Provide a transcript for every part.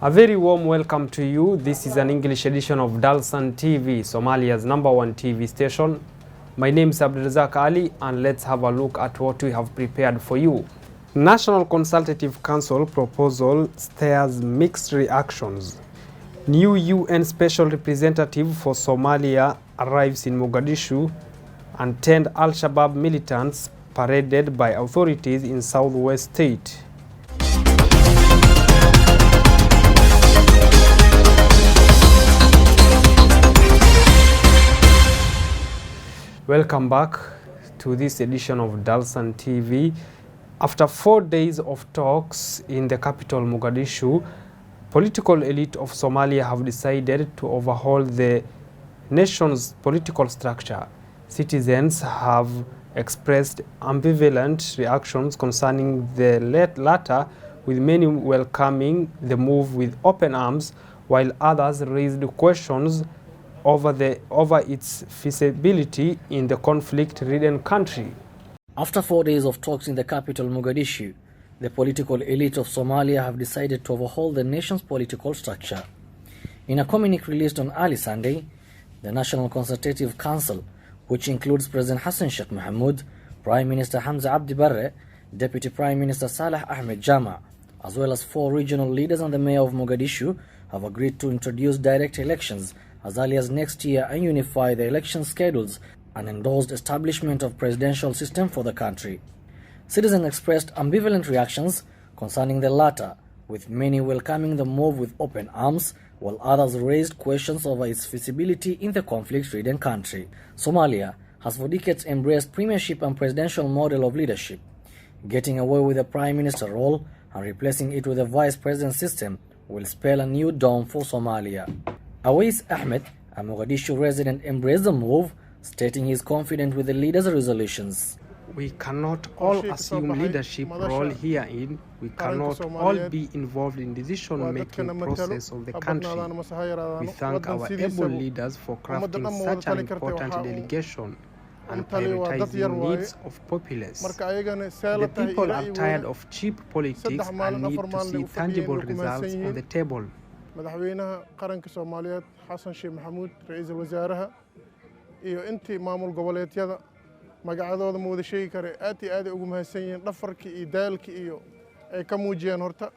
A very warm welcome to you. This is an English edition of Dalsan TV, Somalia's #1 TV station. My name is Abdulrazak Ali, and let's have a look at what we have prepared for you. National Consultative Council proposal stirs mixed reactions. New UN Special Representative for Somalia arrives in Mogadishu, and 10 Al-Shabaab militants paraded by authorities in southwest state. Welcome back to this edition of Dalsan TV. After 4 days of talks in the capital Mogadishu, political elite of Somalia have decided to overhaul the nation's political structure. Citizens have expressed ambivalent reactions concerning the latter, with many welcoming the move with open arms, while others raised questions over its feasibility in the conflict-ridden country. After 4 days of talks in the capital Mogadishu, the political elite of Somalia have decided to overhaul the nation's political structure. In a communique released on early Sunday, the National Consultative Council, which includes President Hassan Sheikh Mohamud, Prime Minister Hamza Abdi Barre, Deputy Prime Minister Saleh Ahmed Jama, as well as 4 regional leaders and the mayor of Mogadishu, have agreed to introduce direct elections as early as next year and unify the election schedules and endorsed establishment of presidential system for the country. Citizens expressed ambivalent reactions concerning the latter, with many welcoming the move with open arms, while others raised questions over its feasibility in the conflict-ridden country. Somalia has for decades embraced premiership and presidential model of leadership. Getting away with the prime minister role and replacing it with a vice president system will spell a new dawn for Somalia. Awais Ahmed, a Mogadishu resident, embraced the move, stating he is confident with the leaders' resolutions. We cannot all assume leadership role herein. We cannot all be involved in decision-making process of the country. We thank our able leaders for crafting such an important delegation and prioritizing needs of populace. The people are tired of cheap politics and need to see tangible results on the table. madaxweynaha qaranka Soomaaliyeed Hassan Sheikh Mohamud, ra'iisul wasaaraha iyo intii maamul goboleedyada magacadooda ma wada sheegi kare aad ugu mahadsan yihiin dhafarkii iyo daalkii iyo ay ka muujiyeen horta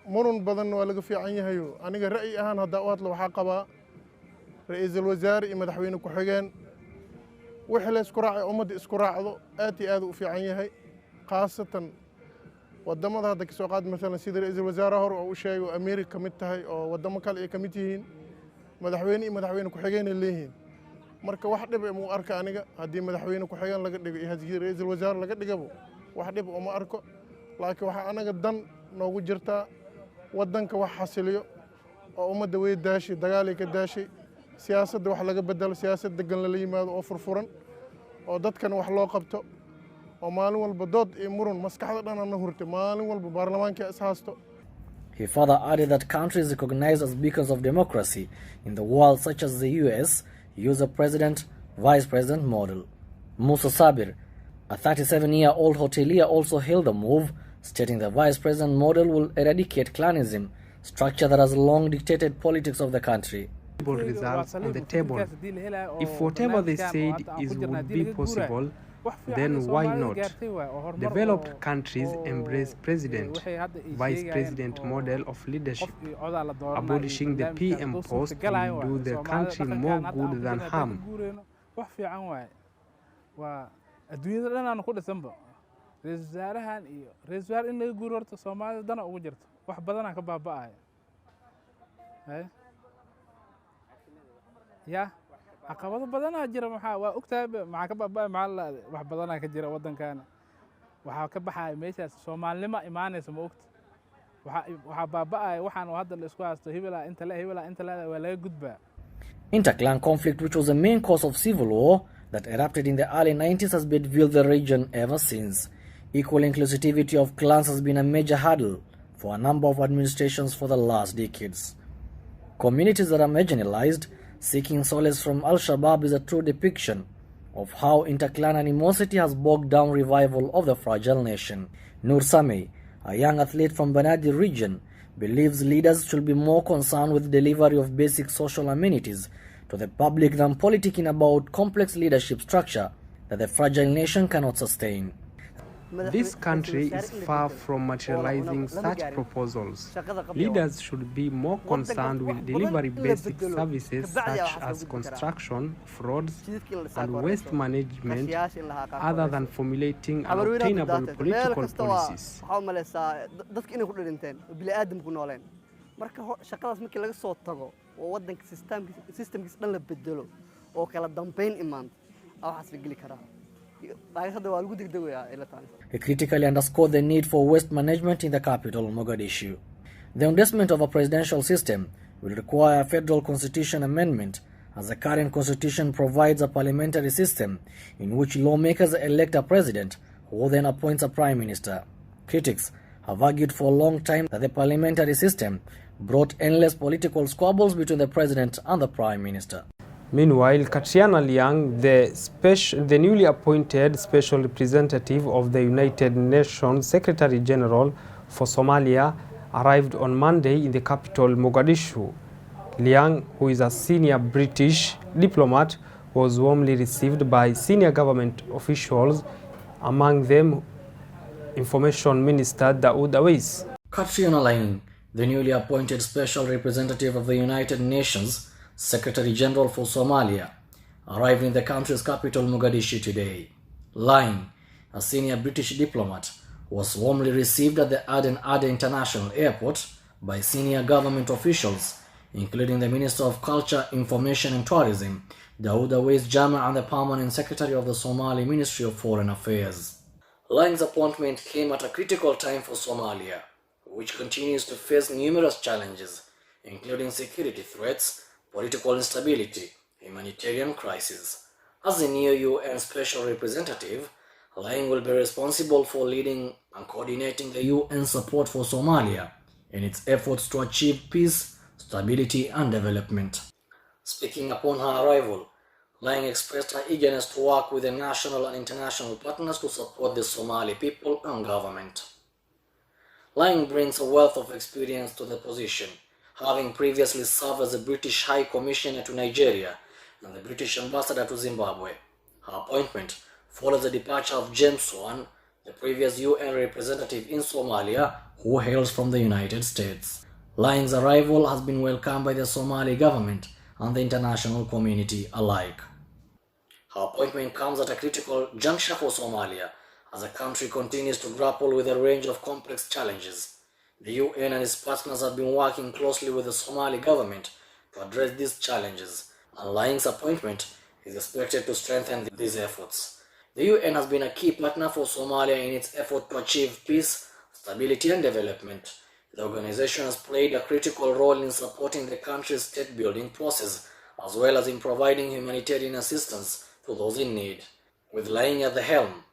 muran badan waa laga fiican yahay aniga ra'yi ahaan hadda u hadlo waxa qabaa ra'iisul wasaare iyo madaxweyne ku xigeen wixii la isku raacay ummadda isku raacdo aad u fiican yahay khaasatan wadamada hadda kasoo qaad mesela sida ra'iisul wasaare hore oo u sheegay Ameerika kamid tahay oo wadamo kale ay kamid yihiin madaxweyne ku xigeen leeyihiin marka wax dhib mu arka aniga hadii madaxweyne ku xigeen laga dhigo iyo hadii ra'iisul wasaare laga dhigabo wax dhib uma arko laakiin waxa anaga dan noogu jirta wadanka wax xasiliyo oo ummadda way daashay dagaal ay ka daashay siyaasadda wax laga bedelo siyaasad degan la yimaado oo furfuran oo dadkan wax loo qabto oo maalin walba dood iyo muran maskaxda dhanana hurtay maalin walba baarlamaanka is haasto. He further added that countries recognized as beacons of democracy in the world, such as the US, use a president-vice president model. Musa Sabir, a 37-year-old hotelier, also hailed the move, stating the vice president model will eradicate clanism, structure that has long dictated politics of the country. Results on the table. If whatever they said would be possible, then why not? Developed countries embrace president, vice president model of leadership. Abolishing the PM post will do the country more good than harm. caqabado badan jira waa ogtahay maxaa ka baabay maal wax badan ka jira wadankan waxa ka baxay meeshaas Soomaalnimo imaanaysa ma ogta waxa baabay waxaan hadda la isku haasto hebela inta la waa laga gudbaa. Interclan conflict, which was the main cause of civil war that erupted in the early 90s, has bedevilled the region ever since. Equal inclusivity of clans has been a major hurdle for a number of administrations for the last decades. Communities that are marginalized, seeking solace from Al-Shabaab, is a true depiction of how interclan animosity has bogged down revival of the fragile nation. Nur Sameh, a young athlete from Banadi region, believes leaders should be more concerned with the delivery of basic social amenities to the public than politicking about complex leadership structure that the fragile nation cannot sustain. This country is far from materializing such proposals. Leaders should be more concerned with delivering basic services such as construction, roads, and waste management other than formulating unattainable political policies. marka shaqadaas markii laga soo tago oo wadanka systemkiisa dhan la bedelo oo kala dambeyn imaan waxaas la geli karaa. He critically underscored the need for waste management in the capital, Mogadishu. The endorsement of a presidential system will require a federal constitution amendment, as the current constitution provides a parliamentary system in which lawmakers elect a president who then appoints a prime minister. Critics have argued for a long time that the parliamentary system brought endless political squabbles between the president and the prime minister. Meanwhile, Katriana Liang, the newly appointed Special Representative of the United Nations Secretary General for Somalia, arrived on Monday in the capital, Mogadishu. Liang, who is a senior British diplomat, was warmly received by senior government officials, among them Information Minister Daoud Awais. Katriana Liang, the newly appointed Special Representative of the United Nations Secretary General for Somalia, arrived in the country's capital Mogadishu today. Liang, a senior British diplomat, was warmly received at the Aden International Airport by senior government officials, including the Minister of Culture, Information and Tourism, Daoud Awais Jama, and the Permanent Secretary of the Somali Ministry of Foreign Affairs. Liang's appointment came at a critical time for Somalia, which continues to face numerous challenges, including security threats, political instability, humanitarian crisis. As the new UN Special Representative, Liang will be responsible for leading and coordinating the UN support for Somalia in its efforts to achieve peace, stability and development. Speaking upon her arrival, Liang expressed her eagerness to work with the national and international partners to support the Somali people and government. Liang brings a wealth of experience to the position, having previously served as the British High Commissioner to Nigeria and the British Ambassador to Zimbabwe. Her appointment follows the departure of James Swan, the previous UN representative in Somalia, who hails from the United States. Liang's arrival has been welcomed by the Somali government and the international community alike. Her appointment comes at a critical juncture for Somalia, as the country continues to grapple with a range of complex challenges. The UN and its partners have been working closely with the Somali government to address these challenges, and Liang's appointment is expected to strengthen these efforts. The UN has been a key partner for Somalia in its effort to achieve peace, stability and development. The organization has played a critical role in supporting the country's state-building process, as well as in providing humanitarian assistance to those in need. With Liang at the helm,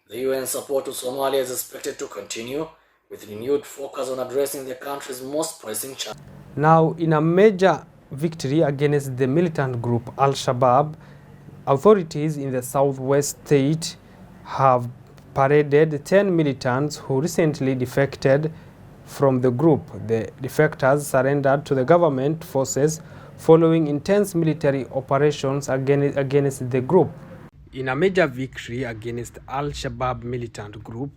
the UN support to Somalia is expected to continue, with renewed focus on addressing the country's most pressing challenges. Now, in a major victory against the militant group Al-Shabaab, authorities in the southwest state have paraded 10 militants who recently defected from the group. The defectors surrendered to the government forces following intense military operations against the group. In a major victory against Al-Shabaab militant group,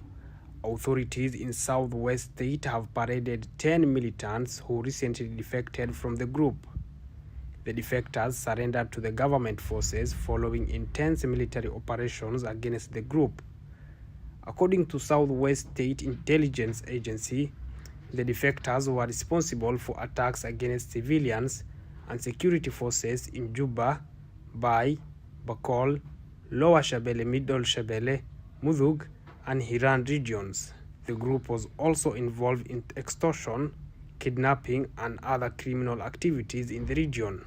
authorities in southwest state have paraded 10 militants who recently defected from the group. The defectors surrendered to the government forces following intense military operations against the group. According to Southwest State Intelligence Agency, the defectors were responsible for attacks against civilians and security forces in Juba, Bai, Bakol, Lower Shabelle, Middle Shabelle, Mudug, and Hiran regions. The group was also involved in extortion, kidnapping, and other criminal activities in the region.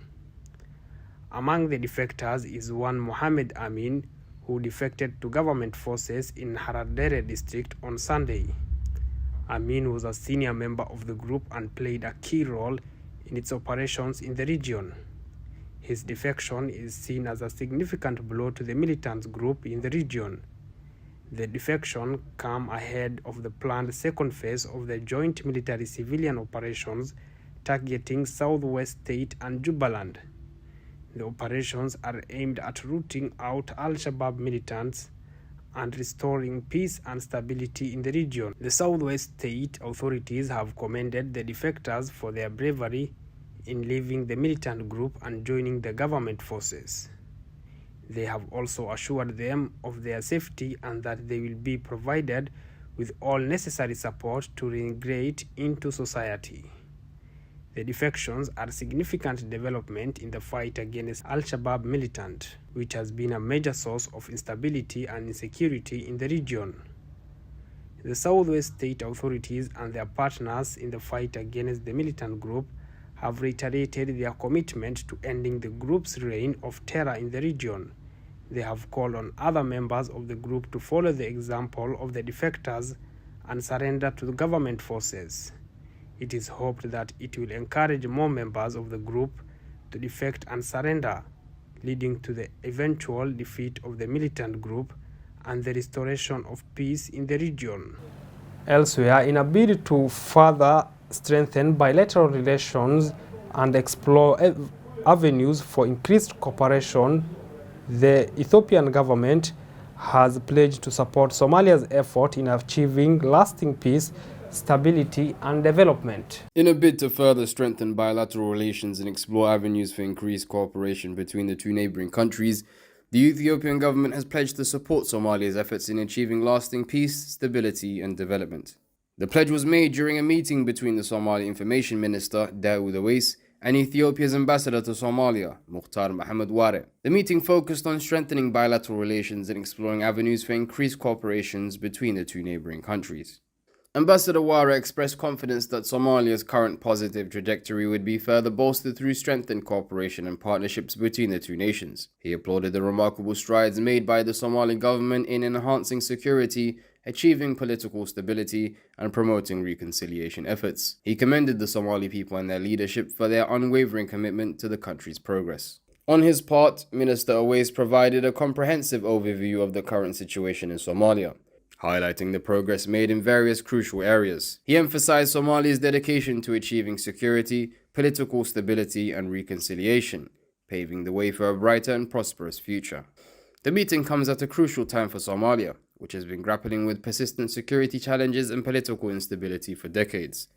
Among the defectors is one Mohammed Amin, who defected to government forces in Haradere district on Sunday. Amin was a senior member of the group and played a key role in its operations in the region. His defection is seen as a significant blow to the militant group in the region. The defection come ahead of the planned second phase of the joint military-civilian operations targeting Southwest State and Jubaland. The operations are aimed at rooting out Al-Shabaab militants and restoring peace and stability in the region. The Southwest State authorities have commended the defectors for their bravery in leaving the militant group and joining the government forces. They have also assured them of their safety and that they will be provided with all necessary support to reintegrate into society. The defections are a significant development in the fight against Al-Shabaab militant, which has been a major source of instability and insecurity in the region. The Southwest State authorities and their partners in the fight against the militant group have reiterated their commitment to ending the group's reign of terror in the region. They have called on other members of the group to follow the example of the defectors and surrender to the government forces. It is hoped that it will encourage more members of the group to defect and surrender, leading to the eventual defeat of the militant group and the restoration of peace in the region. Elsewhere, in a bid to further strengthen bilateral relations and explore avenues for increased cooperation, the Ethiopian government has pledged to support Somalia's effort in achieving lasting peace, stability and development. In a bid to further strengthen bilateral relations and explore avenues for increased cooperation between the two neighboring countries, the Ethiopian government has pledged to support Somalia's efforts in achieving lasting peace, stability and development. The pledge was made during a meeting between the Somali Information Minister, Dawood Awais, and Ethiopia's ambassador to Somalia, Mukhtar Mohamed Ware. The meeting focused on strengthening bilateral relations and exploring avenues for increased cooperations between the two neighboring countries. Ambassador Ware expressed confidence that Somalia's current positive trajectory would be further bolstered through strengthened cooperation and partnerships between the two nations. He applauded the remarkable strides made by the Somali government in enhancing security, achieving political stability, and promoting reconciliation efforts. He commended the Somali people and their leadership for their unwavering commitment to the country's progress. On his part, Minister Awais provided a comprehensive overview of the current situation in Somalia, highlighting the progress made in various crucial areas. He emphasized Somalia's dedication to achieving security, political stability, and reconciliation, paving the way for a brighter and prosperous future. The meeting comes at a crucial time for Somalia, which has been grappling with persistent security challenges and political instability for decades.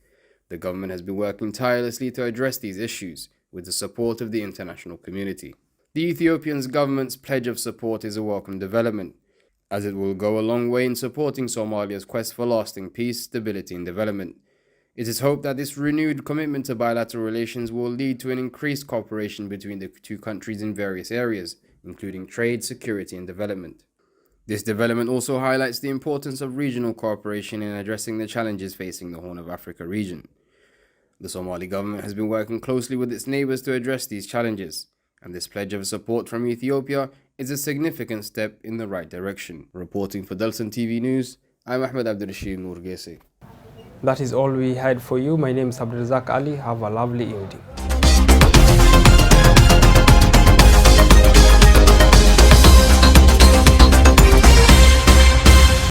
The government has been working tirelessly to address these issues with the support of the international community. The Ethiopian government's pledge of support is a welcome development, as it will go a long way in supporting Somalia's quest for lasting peace, stability and development. It is hoped that this renewed commitment to bilateral relations will lead to an increased cooperation between the two countries in various areas, including trade, security and development. This development also highlights the importance of regional cooperation in addressing the challenges facing the Horn of Africa region. The Somali government has been working closely with its neighbors to address these challenges, and this pledge of support from Ethiopia is a significant step in the right direction. Reporting for Dalsan TV News, I'm Ahmed Abdurrashid Nourgesi. That is all we had for you. My name is Abdulrazak Ali. Have a lovely evening.